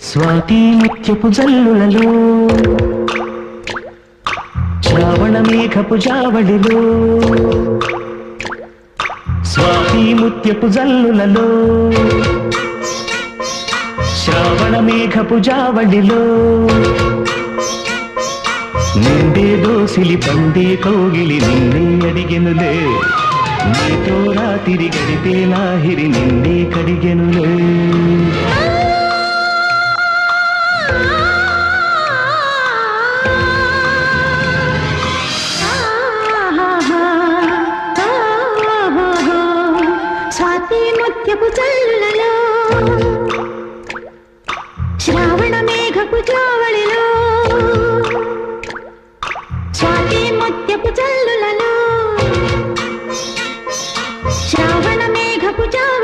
స్వాతి ముత్యపు జల్లులలో శ్రావణ మేఘపు జావళిలో స్వాతి ముత్యపు జల్లులలో శ్రావణ మేఘపు జావళిలో నిండే దోసిలి పండే కౌగిలి నిన్నే అడిగెనులే నీతో రాతిరి గడిపే లాహిరి నిన్నే కడిగెనులే స్వాతి ముత్యపు జల్లులలో శ్రావణ మేఘపు జావళిలో స్వాతి ముత్యపు జల్లులలో శ్రావణ మేఘపు జావళిలో